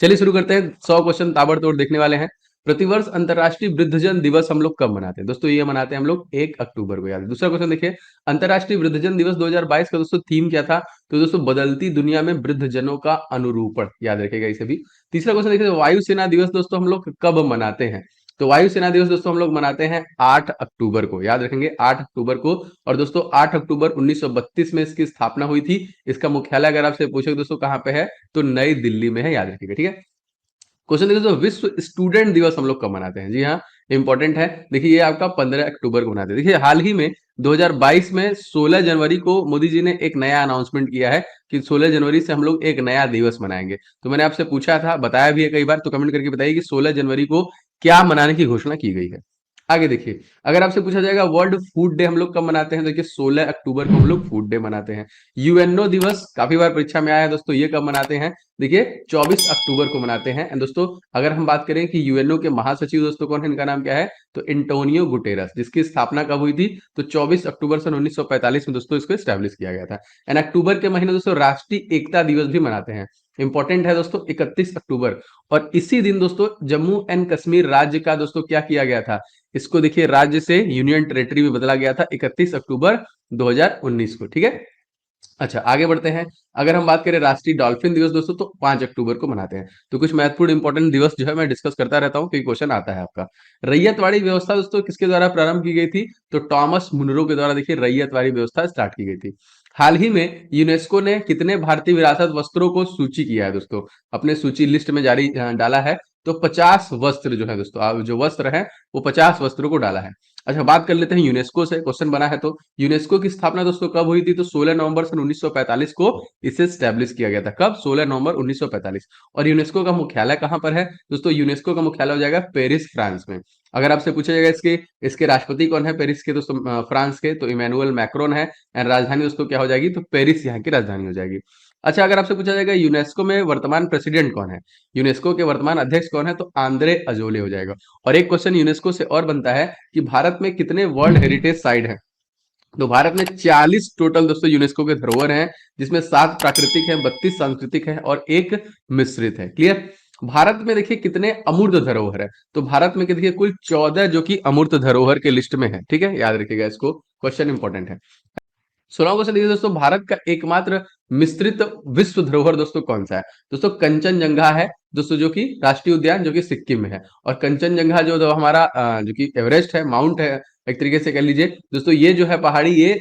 चलिए शुरू करते हैं। 100 क्वेश्चन ताबड़तोड़ देखने वाले हैं। प्रतिवर्ष अंतर्राष्ट्रीय वृद्धजन दिवस हम लोग कब मनाते हैं? दोस्तों ये मनाते हैं हम लोग 1 अक्टूबर को। याद है। दूसरा क्वेश्चन देखिए, अंतर्राष्ट्रीय वृद्धजन दिवस 2022 का दोस्तों थीम क्या था? तो दोस्तों बदलती दुनिया में वृद्धजनों का अनुरूपण, याद रखेगा इसे भी। तीसरा क्वेश्चन देखिए, वायुसेना दिवस दोस्तों हम लोग कब मनाते हैं? तो वायुसेना दिवस दोस्तों हम लोग मनाते हैं 8 अक्टूबर को, याद रखेंगे 8 अक्टूबर को। और दोस्तों 8 अक्टूबर 1932 में इसकी स्थापना हुई थी। इसका मुख्यालय अगर आपसे पूछे दोस्तों कहाँ पे है, तो नई दिल्ली में है, याद रखिएगा। ठीक है। क्वेश्चन देखिए, तो विश्व स्टूडेंट दिवस हम लोग कब मनाते हैं? जी हाँ, इंपॉर्टेंट है। देखिए ये आपका 15 अक्टूबर को मनाते हैं। देखिए हाल ही में 2022 में 16 जनवरी को मोदी जी ने एक नया अनाउंसमेंट किया है कि 16 जनवरी से हम लोग एक नया दिवस मनाएंगे। तो मैंने आपसे पूछा था, बताया भी है कई बार, तो कमेंट करके बताइए कि 16 जनवरी को क्या मनाने की घोषणा की गई है। आगे देखिए, अगर आपसे पूछा जाएगा वर्ल्ड फूड डे हम लोग कब मनाते हैं, देखिए 16 अक्टूबर को हम लोग फूड डे मनाते हैं। यूएनओ दिवस काफी बार परीक्षा में आया है दोस्तों, ये कब मनाते हैं? देखिए 24 अक्टूबर को मनाते हैं। एंड दोस्तों अगर हम बात करें कि यूएनओ के महासचिव दोस्तों कौन है, इनका नाम क्या है, तो एंटोनियो गुटेरस, जिसकी स्थापना कब हुई थी, तो 24 अक्टूबर सन 1945 में दोस्तों इसको स्टैब्लिश किया गया था। एंड अक्टूबर के महीने दोस्तों राष्ट्रीय एकता दिवस भी मनाते हैं। इंपॉर्टेंट है दोस्तों 31 अक्टूबर। और इसी दिन दोस्तों जम्मू एंड कश्मीर राज्य का दोस्तों क्या किया गया था, इसको देखिए राज्य से यूनियन टेरिटरी में बदला गया था 31 अक्टूबर 2019 को। ठीक है। अच्छा आगे बढ़ते हैं। अगर हम बात करें राष्ट्रीय डॉल्फिन दिवस दोस्तों, तो 5 अक्टूबर को मनाते हैं। तो कुछ महत्वपूर्ण इंपॉर्टेंट दिवस जो है मैं डिस्कस करता रहता हूं, क्योंकि क्वेश्चन आता है आपका। रैयतवाड़ी व्यवस्था दोस्तों किसके द्वारा प्रारंभ की गई थी? तो टॉमस मुनरो के द्वारा देखिए रैयतवाड़ी व्यवस्था स्टार्ट की गई थी। हाल ही में यूनेस्को ने कितने भारतीय विरासत वस्त्रों को सूची किया है दोस्तों, अपने सूची लिस्ट में जारी डाला है। तो 50 वस्त्र जो है दोस्तों, जो वस्त्र है वो 50 वस्त्रों को डाला है। अच्छा बात कर लेते हैं यूनेस्को से, क्वेश्चन बना है तो यूनेस्को की स्थापना दोस्तों कब हुई थी? तो 16 नवंबर सन 1945 को इसे स्टैब्लिश किया गया था। कब? 16 नवंबर 1945। और यूनेस्को का मुख्यालय कहां पर है? दोस्तों यूनेस्को का मुख्यालय हो जाएगा पेरिस, फ्रांस में। अगर आपसे पूछा जाएगा इसके इसके राष्ट्रपति कौन है पेरिस के दोस्तों, फ्रांस के, तो इमैनुअल मैक्रोन है। एंड राजधानी दोस्तों क्या हो जाएगी, तो पेरिस यहाँ की राजधानी हो जाएगी। अच्छा अगर आपसे पूछा जाएगा यूनेस्को में वर्तमान प्रेसिडेंट कौन है, यूनेस्को के वर्तमान अध्यक्ष कौन है, तो आंद्रे अजोले हो जाएगा। और एक क्वेश्चन यूनेस्को से और बनता है कि भारत में कितने वर्ल्ड हेरिटेज साइट हैं? तो भारत में 40 टोटल दोस्तों यूनेस्को के धरोहर हैं, जिसमें 7 प्राकृतिक है, 32 सांस्कृतिक है और एक मिश्रित है। क्लियर। भारत में देखिए कितने अमूर्त धरोहर है, तो भारत में देखिए कुल 14 जो कि अमूर्त धरोहर के लिस्ट में है। ठीक है, याद रखिएगा इसको, क्वेश्चन इंपॉर्टेंट है। 16वां क्वेश्चन देखिए दोस्तों, भारत का एकमात्र मिश्रित विश्व धरोहर दोस्तों कौन सा है? दोस्तों कंचनजंगा है दोस्तों, जो कि राष्ट्रीय उद्यान जो कि सिक्किम में है। और कंचनजंगा जो हमारा जो कि एवरेस्ट है, माउंट है, एक तरीके से कह लीजिए दोस्तों, ये जो है पहाड़ी, ये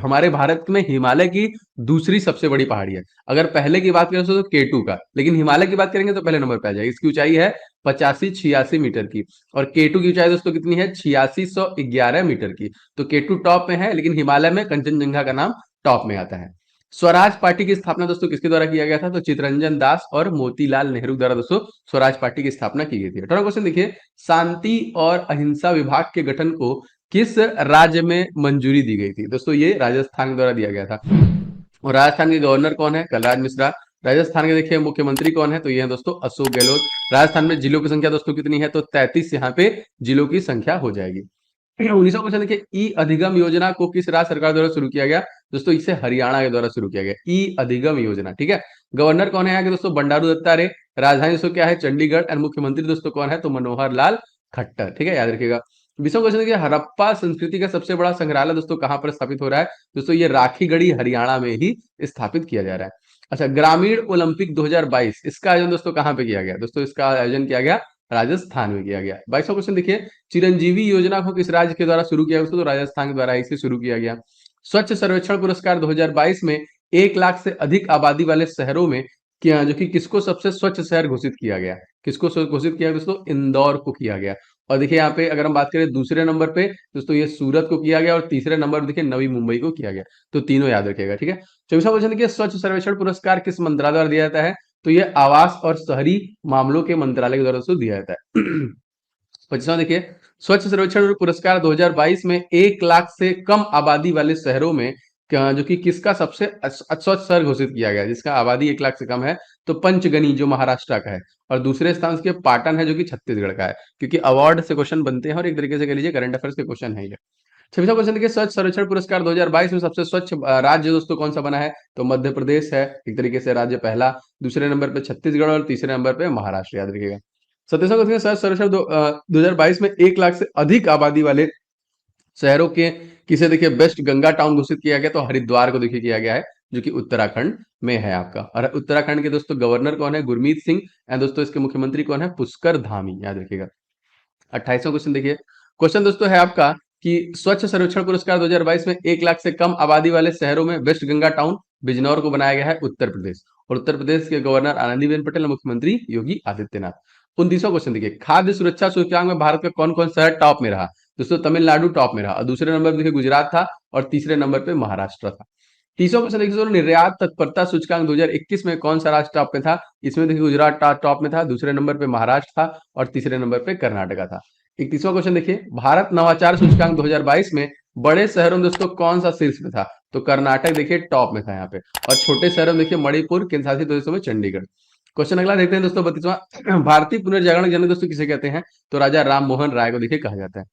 हमारे भारत में हिमालय की दूसरी सबसे बड़ी पहाड़ी है। अगर पहले की बात करें तो केटू का, लेकिन हिमालय की बात करेंगे तो पहले नंबर पे आ जाएगी। इसकी ऊंचाई है 85-86 मीटर की। और केटू की ऊंचाई दोस्तों कितनी है? 8611 मीटर की। तो केटू टॉप में है, लेकिन हिमालय में कंचनजंगा का नाम टॉप में आता है। स्वराज पार्टी की स्थापना दोस्तों किसके द्वारा किया गया था? तो चितरंजन दास और मोतीलाल नेहरू द्वारा दोस्तों स्वराज पार्टी की स्थापना की गई थी। 18वां क्वेश्चन देखिए, शांति और अहिंसा विभाग के गठन को किस राज्य में मंजूरी दी गई थी? दोस्तों ये राजस्थान द्वारा दिया गया था। और राजस्थान के गवर्नर कौन है? कलराज मिश्रा। राजस्थान के देखिए मुख्यमंत्री कौन है? तो ये है दोस्तों अशोक गहलोत। राजस्थान में जिलों की संख्या दोस्तों कितनी है? तो 33 यहाँ पे जिलों की संख्या हो जाएगी। 19वां क्वेश्चन देखिए, ई अधिगम योजना को किस राज्य सरकार द्वारा शुरू किया गया? दोस्तों इसे हरियाणा के द्वारा शुरू किया गया, ई अधिगम योजना। ठीक है। गवर्नर कौन है यहाँ के दोस्तों? बंडारू दत्तात्रेय। राजधानी दोस्तों क्या है? चंडीगढ़। एंड मुख्यमंत्री दोस्तों कौन है? तो मनोहर लाल खट्टर। ठीक है, याद रखिएगा। 20वां क्वेश्चन देखिए, हड़प्पा संस्कृति का सबसे बड़ा संग्रहालय दोस्तों कहां पर स्थापित हो रहा है? दोस्तों ये राखीगढ़ी हरियाणा में ही स्थापित किया जा रहा है। अच्छा ग्रामीण ओलंपिक 2022 इसका आयोजन दोस्तों कहां पे किया गया? दोस्तों इसका आयोजन किया गया राजस्थान में किया गया। 22वां क्वेश्चन देखिए, चिरंजीवी योजना को किस राज्य के द्वारा शुरू किया गया? तो राजस्थान के द्वारा इसे शुरू किया गया। स्वच्छ सर्वेक्षण पुरस्कार 2022 में 1 लाख से अधिक आबादी वाले शहरों में क्या जो कि किसको सबसे स्वच्छ शहर घोषित किया गया? किसको घोषित किया दोस्तों? इंदौर को किया गया। और देखिए यहाँ पे अगर हम बात करें दूसरे नंबर पे दोस्तों, ये सूरत को किया गया। और तीसरे नंबर पे देखिए नवी मुंबई को किया गया। तो तीनों याद रखिएगा। ठीक है। 24वां क्वेश्चन देखिए, स्वच्छ सर्वेक्षण पुरस्कार किस मंत्रालय द्वारा दिया जाता है? तो ये आवास और शहरी मामलों के मंत्रालय के द्वारा दोस्तों दिया जाता है। 25वां देखिए, स्वच्छ सर्वेक्षण पुरस्कार 2022 में 1 लाख से कम आबादी वाले शहरों में जो कि किसका सबसे स्वच्छ शहर घोषित किया गया, जिसका आबादी 1 लाख से कम है? तो पंचगनी जो महाराष्ट्र का है। और दूसरे स्थान के पाटन है जो कि छत्तीसगढ़ का है। क्योंकि अवार्ड से क्वेश्चन बनते हैं और एक तरीके से कह लीजिए करंट अफेयर्स के क्वेश्चन है ये। 26वां क्वेश्चन देखिए, स्वच्छ सर्वेक्षण पुरस्कार 2022 में सबसे स्वच्छ राज्य दोस्तों कौन सा बना है? तो मध्य प्रदेश है एक तरीके से राज्य पहला, दूसरे नंबर पे छत्तीसगढ़ और तीसरे नंबर पे महाराष्ट्र, याद रखिएगा। 27वां क्वेश्चन, स्वच्छ सर्वेक्षण 2022 में 1 लाख से अधिक आबादी वाले शहरों के किसे देखिए बेस्ट गंगा टाउन घोषित किया गया, तो हरिद्वार को देखिए किया गया है, जो कि उत्तराखंड में है आपका। और उत्तराखंड के दोस्तों गवर्नर कौन है? गुरमीत सिंह। एंड दोस्तों इसके मुख्यमंत्री कौन है? पुष्कर धामी, याद रखिएगा। 28वां क्वेश्चन देखिए, क्वेश्चन दोस्तों है आपका कि स्वच्छ सर्वेक्षण पुरस्कार 2022 में 1 लाख से कम आबादी वाले शहरों में बेस्ट गंगा टाउन बिजनौर को बनाया गया है उत्तर प्रदेश, और उत्तर प्रदेश के गवर्नर आनंदीबेन पटेल और मुख्यमंत्री योगी आदित्यनाथ। 29वां क्वेश्चन देखिए, खाद्य सुरक्षा सूचकांक में भारत का कौन कौन शहर टॉप में रहा? दोस्तों तमिलनाडु टॉप में रहा, और दूसरे नंबर पर देखिए गुजरात था, और तीसरे नंबर पे महाराष्ट्र था। 30वां क्वेश्चन देखिए, निर्यात तत्परता सूचकांक 2021 में कौन सा राज्य टॉप में था? इसमें देखिए गुजरात टॉप में था, दूसरे नंबर पे महाराष्ट्र था, और तीसरे नंबर पे कर्नाटका था। 31वां क्वेश्चन देखिए, भारत नवाचार सूचकांक 2022 में बड़े शहरों में दोस्तों कौन सा शीर्ष में था? तो कर्नाटक देखिए टॉप में था यहाँ पे, और छोटे शहरों में देखिए मणिपुर, केंद्र शासित प्रदेशों में चंडीगढ़। क्वेश्चन अगला देखते हैं दोस्तों 32वां, भारतीय पुनर्जागरण जनक दोस्तों किसे कहते हैं? तो राजा राम मोहन राय को देखिए कहा जाता है।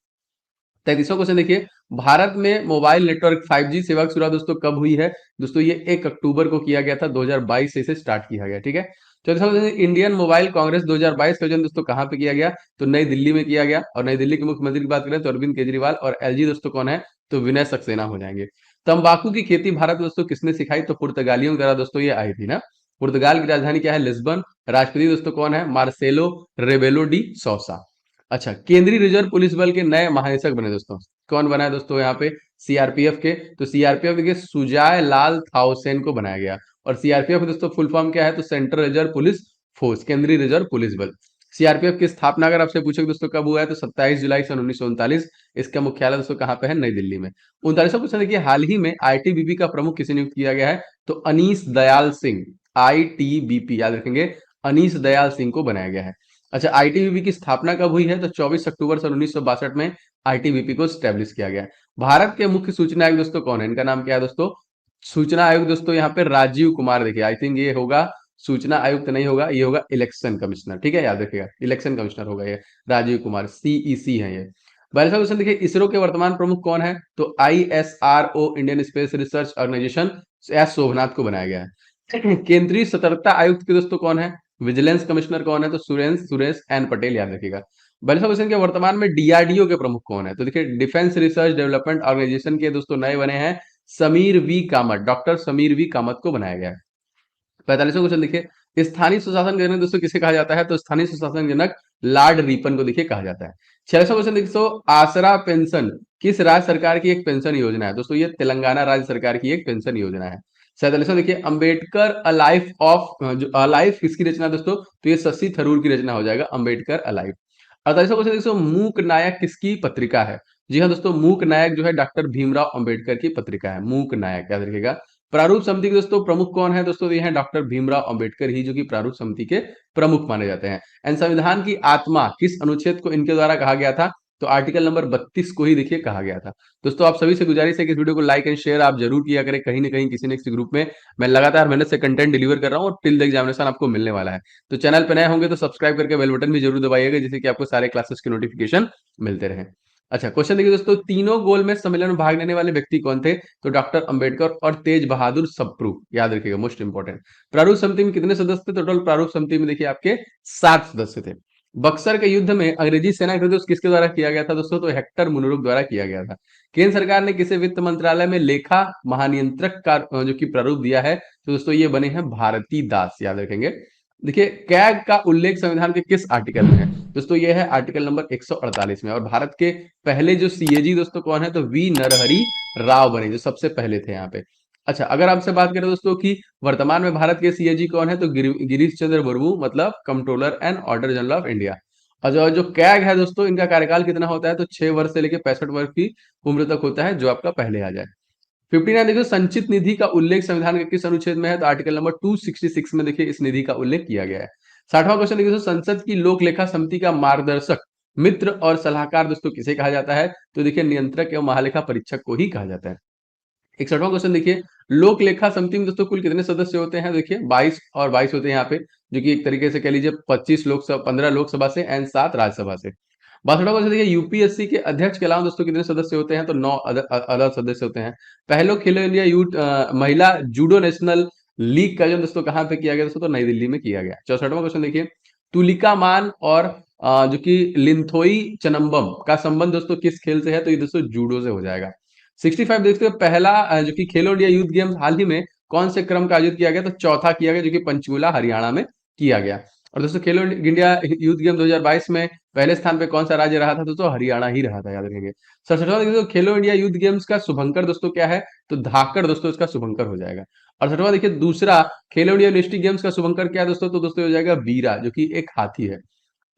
33वां क्वेश्चन देखिए, भारत में मोबाइल नेटवर्क 5G सेवा की शुरुआत दोस्तों कब हुई है? दोस्तों ये 1 अक्टूबर को किया गया था, 2022 से इसे स्टार्ट किया गया, ठीक है। 34वां क्वेश्चन, इंडियन मोबाइल कांग्रेस 2022 का आयोजन दोस्तों कहाँ पे किया गया? तो नई दिल्ली में किया गया, और नई दिल्ली के मुख्यमंत्री की बात करें तो अरविंद केजरीवाल, और एलजी दोस्तों कौन है? तो विनय सक्सेना हो जाएंगे। तंबाकू की खेती भारत में दोस्तों किसने सिखाई? तो पुर्तगालियों द्वारा दोस्तों ये आई थी ना। पुर्तगाल की राजधानी क्या है? लिस्बन। राष्ट्रपति दोस्तों कौन है? Marcelo Rebelo de Sousa. अच्छा, केंद्रीय रिजर्व पुलिस बल के नए महानिदेशक बने दोस्तों, कौन बना है दोस्तों यहाँ पे? सीआरपीएफ के। तो सीआरपीएफ देखिए सुजाय लाल थाउसेन को बनाया गया, और सीआरपीएफ दोस्तों फुल फॉर्म क्या है? तो सेंट्रल रिजर्व पुलिस फोर्स, केंद्रीय रिजर्व पुलिस बल। सीआरपीएफ की स्थापना अगर आपसे पूछे दोस्तों कब हुआ है, तो 27 जुलाई सन 1939। इसका मुख्यालय दोस्तों कहाँ पे है? नई दिल्ली में। 39वां क्वेश्चन देखिए, हाल ही में आईटीबीपी का प्रमुख किसे नियुक्त किया गया है? तो अनीश दयाल सिंह, आईटीबीपी याद रखेंगे, अनीश दयाल सिंह को बनाया गया है। अच्छा, आईटीबीपी की स्थापना कब हुई है? तो 24 अक्टूबर सन 1962 में आईटीबीपी को स्टैब्लिश किया गया है। भारत के मुख्य सूचना आयुक्त दोस्तों कौन है? इनका नाम क्या है दोस्तों? सूचना आयुक्त दोस्तों यहाँ पे राजीव कुमार, देखिए आई थिंक ये होगा सूचना आयुक्त नहीं होगा, ये होगा इलेक्शन कमिश्नर, ठीक है, याद रखिएगा, इलेक्शन कमिश्नर होगा ये, राजीव कुमार, सीईसी है ये। 42वां क्वेश्चन देखिए, इसरो के वर्तमान प्रमुख कौन है? तो ISRO, Indian space research organisation, S Somanath को बनाया गया है। केंद्रीय सतर्कता आयुक्त के दोस्तों कौन है? विजिलेंस कमिश्नर कौन है? तो सुरेश सुरेश एन पटेल, याद रखिएगा। 42वां क्वेश्चन के वर्तमान में डीआरडीओ के प्रमुख कौन है? तो देखिए डिफेंस रिसर्च डेवलपमेंट ऑर्गेनाइजेशन के दोस्तों नए बने हैं समीर वी कामत, डॉक्टर समीर वी कामत को बनाया गया है। 45वां क्वेश्चन देखिए, स्थानीय सुशासन जनक दोस्तों किसे कहा जाता है? तो स्थानीय सुशासन जनक लॉर्ड रिपन को देखिए कहा जाता है। 46वां क्वेश्चन देखिए, आसरा पेंशन किस राज्य सरकार की एक पेंशन योजना है? दोस्तों ये तेलंगाना राज्य सरकार की एक पेंशन योजना है। 47वां देखिए, अंबेडकर अ लाइफ ऑफ, जो अ लाइफ किसकी रचना दोस्तों? तो ये शशि थरूर की रचना हो जाएगा, अंबेडकर अ लाइफ। 48वां क्वेश्चन देखिए, मूक नायक किसकी पत्रिका है? जी हाँ दोस्तों, मूक नायक जो है डॉक्टर भीमराव अंबेडकर की पत्रिका है, मूक नायक, याद रखिएगा। प्रारूप समिति के दोस्तों प्रमुख कौन है? दोस्तों ये है डॉक्टर भीमराव अंबेडकर ही, जो कि प्रारूप समिति के प्रमुख माने जाते हैं। एंड संविधान की आत्मा किस अनुच्छेद को इनके द्वारा कहा गया था? तो आर्टिकल नंबर 32 को ही देखिए कहा गया था। दोस्तों आप सभी से गुजारिश है कि इस वीडियो को लाइक एंड शेयर आप जरूर किया करें, कहीं ना कहीं किसी न किसी ग्रुप में मैं लगातार मेहनत से कंटेंट डिलीवर कर रहा हूँ, और टिल द एग्जामिनेशन आपको मिलने वाला है। तो चैनल पे नए होंगे तो सब्सक्राइब करके बेल बटन भी जरूर दबाइएगा, जिससे कि आपको सारे क्लासेस के नोटिफिकेशन मिलते रहे। अच्छा, क्वेश्चन देखिए दोस्तों, तीनों गोलमेज सम्मेलन में भाग लेने वाले व्यक्ति कौन थे? तो डॉक्टर अंबेडकर और तेज बहादुर सप्रू, याद रखिएगा, मोस्ट इंपॉर्टेंट। प्रारूप समिति में कितने सदस्य थे? टोटल प्रारूप समिति में देखिए आपके 7 सदस्य थे। बक्सर के युद्ध में अंग्रेजी सेना के दोस्त किसके द्वारा किया गया था दोस्तों? तो हेक्टर मुनरोक द्वारा किया गया था। केंद्र सरकार ने किसे वित्त मंत्रालय में लेखा महानियंत्रक का जो कि प्रारूप दिया है? तो दोस्तों ये बने हैं भारती दास, याद रखेंगे। देखिए, कैग का उल्लेख संविधान के किस आर्टिकल में है? दोस्तों ये है आर्टिकल नंबर 148 में। और भारत के पहले जो सीएजी दोस्तों कौन है? तो वी नरहरि राव बने, जो सबसे पहले थे यहाँ पे। अच्छा, अगर आपसे बात करें दोस्तों कि वर्तमान में भारत के सीएजी कौन है, तो गिरीश चंद्र मुर्मू, मतलब controller and auditor general of India. और जो कैग है दोस्तों, इनका कार्यकाल कितना होता है? तो 6 वर्ष से लेकर 65 वर्ष की उम्र तक होता है, जो आपका पहले आ जाए। 59 देखिए, संचित निधि का उल्लेख संविधान के किस अनुच्छेद में है? तो आर्टिकल नंबर 266 में देखिए इस निधि का उल्लेख किया गया है। 60वां क्वेश्चन देखिए, संसद की लोक लेखा समिति का मार्गदर्शक मित्र और सलाहकार दोस्तों किसे कहा जाता है? तो देखिए नियंत्रक एवं महालेखा परीक्षक को ही कहा जाता है। 61वां क्वेश्चन देखिए, लोक लेखा समिति में दोस्तों कुल कितने सदस्य होते हैं? देखिए 22 और 22 होते हैं यहाँ पे, जो कि एक तरीके से कह लीजिए 25 लोकसभा, 15 लोकसभा से एंड 7 राज्यसभा से। 62वां क्वेश्चन देखिए, यूपीएससी के अध्यक्ष के अलावा दोस्तों कितने सदस्य होते हैं? तो 9 अलग सदस्य होते हैं। पहले खेलो इंडिया यूथ महिला जूडो नेशनल लीग का आयोजन दोस्तों कहाँ पे किया गया दोस्तों? तो नई दिल्ली में किया गया। 64वां क्वेश्चन देखिए, तुलिका मान और जो कि लिंथोई चनम्बम का संबंध दोस्तों किस खेल से है? तो ये दोस्तों जूडो से हो जाएगा। 65 देखते हो, पहला जो कि खेलो इंडिया यूथ गेम्स हाल ही में कौन से क्रम का आयोजित किया गया? तो चौथा किया गया, जो कि पंचकुला हरियाणा में किया गया। और दोस्तों खेलो इंडिया यूथ गेम 2022 में पहले स्थान पे कौन सा राज्य रहा था? दोस्तों हरियाणा ही रहा था, याद रखेंगे। 67वां देखिए, तो खेलो इंडिया यूथ गेम्स का शुभंकर दोस्तों क्या है? तो धाकड़ दोस्तों इसका शुभंकर हो जाएगा। 68वां देखिए, दूसरा खेलो इंडिया यूनिवर्सिटी गेम्स का शुभंकर क्या है दोस्तों? तो दोस्तों हो जाएगा वीरा, जो कि एक हाथी है।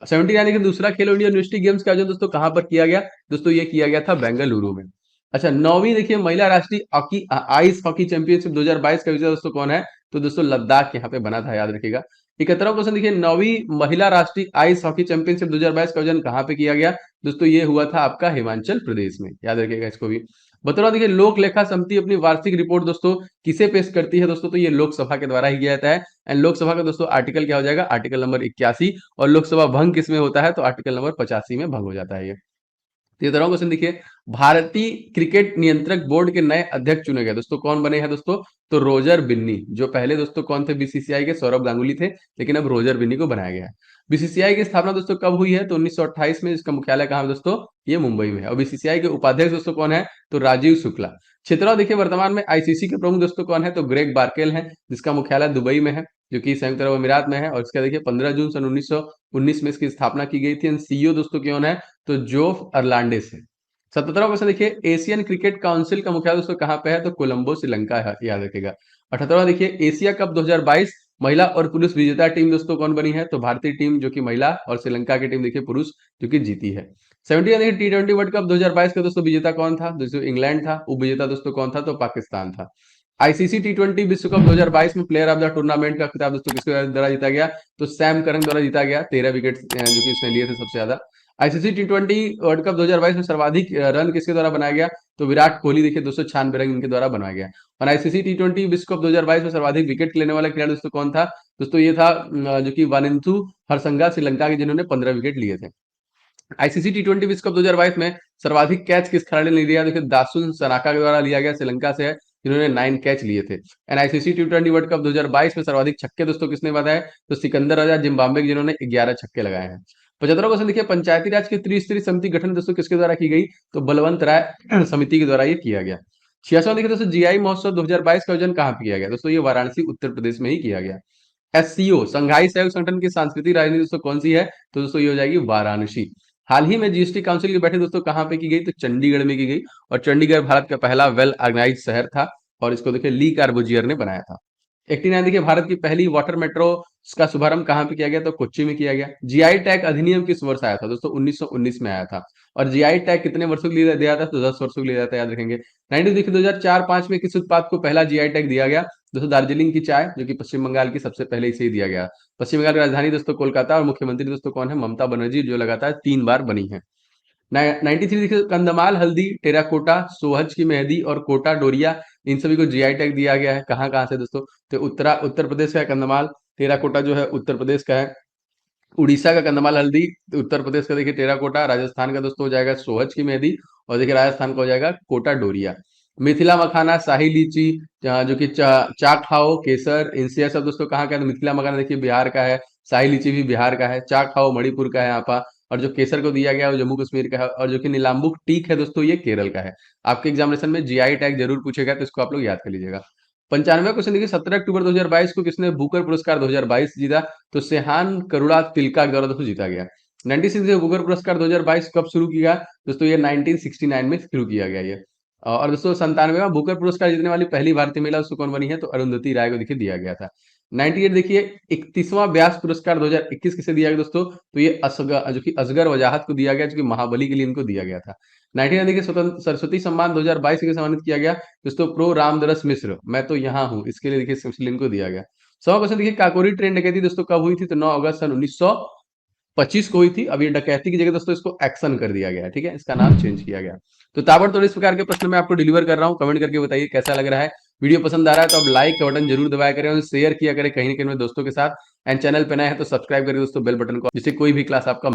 79 यानी कि दूसरा खेलो इंडिया यूनिवर्सिटी गेम्स का आयोजन दोस्तों कहाँ पर किया गया? दोस्तों ये किया गया था बेंगलुरु में। अच्छा, 9वीं देखिए, महिला राष्ट्रीय आइस हॉकी चैंपियनशिप 2022 का विजेता दोस्तों कौन है? तो दोस्तों लद्दाख यहाँ पे बना था, याद रखिएगा। 71वां क्वेश्चन देखिए, 9वीं महिला राष्ट्रीय आइस हॉकी चैंपियनशिप 2022 का आयोजन कहाँ पे किया गया? दोस्तों ये हुआ था आपका हिमाचल प्रदेश में, याद रखिएगा इसको भी। 72वां देखिए, लोक लेखा समिति अपनी वार्षिक रिपोर्ट दोस्तों किसे पेश करती है दोस्तों? तो ये लोकसभा के द्वारा ही किया जाता है। एंड लोकसभा का दोस्तों आर्टिकल क्या हो जाएगा? Article number 81। और लोकसभा भंग किसमें होता है? तो आर्टिकल नंबर 85 में भंग हो जाता है ये। 13वां क्वेश्चन देखिए, भारतीय क्रिकेट नियंत्रक बोर्ड के नए अध्यक्ष चुने गए दोस्तों कौन बने हैं दोस्तों? तो रोजर बिन्नी। जो पहले दोस्तों कौन थे बीसीसीआई के? सौरभ गांगुली थे, लेकिन अब रोजर बिन्नी को बनाया गया है। बीसीसीआई की स्थापना दोस्तों कब हुई है? तो 1928 में। इसका मुख्यालय कहाँ है दोस्तों? ये मुंबई में है। और बीसीसीआई के उपाध्यक्ष दोस्तों कौन है? तो राजीव शुक्ला। 17वां देखिए, वर्तमान में आईसीसी के प्रमुख दोस्तों कौन है? तो ग्रेग बार्केल है, जिसका मुख्यालय दुबई में है, जो कि संयुक्त अरब अमीरात में है। और इसका देखिए 15 जून सन 1919 में इसकी स्थापना की गई थी। सीईओ दोस्तों कौन है? तो जोफ अर्लांडिस है। 17वां क्वेश्चन देखिए, एशियन क्रिकेट काउंसिल का मुख्यालय दोस्तों कहाँ पे है? तो कोलंबो श्रीलंका है, याद रखिएगा। 78वां देखिए, एशिया कप 2022 महिला और पुरुष विजेता टीम दोस्तों कौन बनी है? तो भारतीय टीम जो कि महिला, और श्रीलंका की टीम देखिए पुरुष, जो कि जीती है। 70 देखिए, टी20 वर्ल्ड कप 2022 का दोस्तों विजेता कौन था? दोस्तों इंग्लैंड था। उप विजेता दोस्तों कौन था? तो पाकिस्तान था। आईसीसी टी20 विश्व कप 2022 में प्लेयर ऑफ द टूर्नामेंट का खिताब दोस्तों किसके द्वारा जीता गया? तो सैम करन द्वारा जीता गया। 13 विकेट जो कि उसने लिए थे सबसे ज्यादा। आईसीसी टी20 वर्ल्ड कप 2022 में सर्वाधिक रन किसके द्वारा बनाया गया? तो विराट कोहली देखिए 296 रन इनके द्वारा बनाया गया। और आईसीसी टी20 विश्व कप 2022 में सर्वाधिक विकेट लेने वाला खिलाड़ी दोस्तों कौन था? दोस्तों ये था जो कि वानिंथु हरसंघा श्रीलंका के, जिन्होंने 15 विकेट लिए थे। आईसीसी टी20 विश्व कप 2022 में सर्वाधिक कैच किस खिलाड़ी ने लिया? देखिए दासुन सनाका के द्वारा लिया गया, श्रीलंका से है, जिन्होंने 9 कैच लिए थे। And ICC T20 world cup 2022 में सर्वाधिक छक्के दोस्तों किसने बनाए? तो सिकंदर राजा जिम्बाब्वे के, जिन्होंने 11 छक्के लगाए हैं। 75वां क्वेश्चन देखिए, पंचायती राज की त्रिस्तरीय समिति गठन दोस्तों किसके द्वारा की गई? तो बलवंत राय समिति के द्वारा ये किया गया। 66वां देखिए दोस्तों, जीआई महोत्सव 2022 का आयोजन कहाँ पे किया गया? दोस्तों ये वाराणसी उत्तर प्रदेश में ही किया गया। एससीओ संघाई सहयोग संगठन की सांस्कृतिक राजनीति दोस्तों कौन सी है? तो दोस्तों ये हो जाएगी वाराणसी। हाल ही में जीएसटी काउंसिल की बैठक दोस्तों कहाँ पे की गई? तो चंडीगढ़ में की गई। और चंडीगढ़ भारत का पहला वेल ऑर्गेनाइज शहर था, और इसको देखिए ली कार्बोजियर ने बनाया था। 89 देखिए, भारत की पहली वाटर मेट्रो का शुभारंभ कहाँ पे किया गया? तो कोच्चि में किया गया। जीआई टैग अधिनियम किस वर्ष आया था? दोस्तों 1919 में आया था। और जीआई टैग कितने वर्षों के लिए दिया था? तो 10 वर्षों के लिए दिया था, याद रखेंगे। 90 देखिए, 2004-5 में किस उत्पाद को पहला जीआई टैग दिया गया? दोस्तों दार्जिलिंग की चाय, जो कि पश्चिम बंगाल की, सबसे पहले इसे ही दिया गया। पश्चिम बंगाल की राजधानी दोस्तों कोलकाता, और मुख्यमंत्री दोस्तों कौन है? ममता बनर्जी, जो लगातार 3 बार बनी है। 93 देखिए, कंधमाल हल्दी, टेराकोटा, सोहज की मेहंदी और कोटा डोरिया, इन सभी को जीआई टैग दिया गया है। कहाँ कहाँ से दोस्तों? तो उत्तर प्रदेश का है कंधमाल, टेराकोटा जो है उत्तर प्रदेश का है, उड़ीसा का कंधमाल हल्दी, उत्तर प्रदेश का देखिए टेराकोटा, राजस्थान का दोस्तों हो जाएगा सोहज की मेहंदी, और देखिए राजस्थान का हो जाएगा कोटा डोरिया। मिथिला मखाना, शाही लीची, जो कि चाक खाओ, केसर, इनसे यह सब दोस्तों कहाँ का है? तो मिथिला मखाना देखिए बिहार का है, शाही लीची भी बिहार का है, चाक खाओ मणिपुर का है यहाँ पर, और जो केसर को दिया गया है वो जम्मू कश्मीर का है, और जो कि नीलाम्बुक टीक है दोस्तों ये केरल का है। आपके एग्जामिनेशन में जीआई टैग जरूर पूछेगा, तो इसको आप लोग याद कर लीजिएगा। 95वां क्वेश्चन देखिए, 17 अक्टूबर 2022 को किसने बुकर पुरस्कार 2022 जीता? तो सेहान करुणा तिलका के द्वारा दोस्तों जीता गया। 96 से बुकर पुरस्कार 2022 कब शुरू किया? दोस्तों ये 1969 में शुरू किया गया ये। और दोस्तों 97वां बुकर पुरस्कार जीतने वाली पहली भारतीय महिला उसको कौन बनी है? तो अरुंधति राय को देखिए दिया गया था। 98 देखिए, 31वां व्यास पुरस्कार 2021 किसे दिया गया दोस्तों? तो ये जो कि असगर वजाहत को दिया गया, जो कि महाबली के लिए इनको दिया गया था। 99 देखिए, स्वतंत्र सरस्वती सम्मान 2022 से सम्मानित किया गया दोस्तों प्रो रामदरस मिश्र, मैं तो यहाँ हूँ, इसके लिए देखिए मुस्लिम को दिया गया। 100वां क्वेश्चन देखिए, काकोरी ट्रेन डकैती दोस्तों कब हुई थी? तो 9 अगस्त सन 1925 को हुई थी। अब ये डकैती की जगह दोस्तों इसको एक्शन कर दिया गया है, ठीक है, इसका नाम चेंज किया गया। तो ताबड़तोड़ इस प्रकार के प्रश्न मैं आपको डिलीवर कर रहा हूँ। कमेंट करके बताइए कैसा लग रहा है। वीडियो पसंद आ रहा है तो आप लाइक का बटन जरूर दबाया करें, और शेयर किया करें कहीं ना कहीं मेरे दोस्तों के साथ। एंड चैनल पे नए हैं तो सब्सक्राइब करिए दोस्तों बेल बटन को, जिससे कोई भी क्लास आपका मिस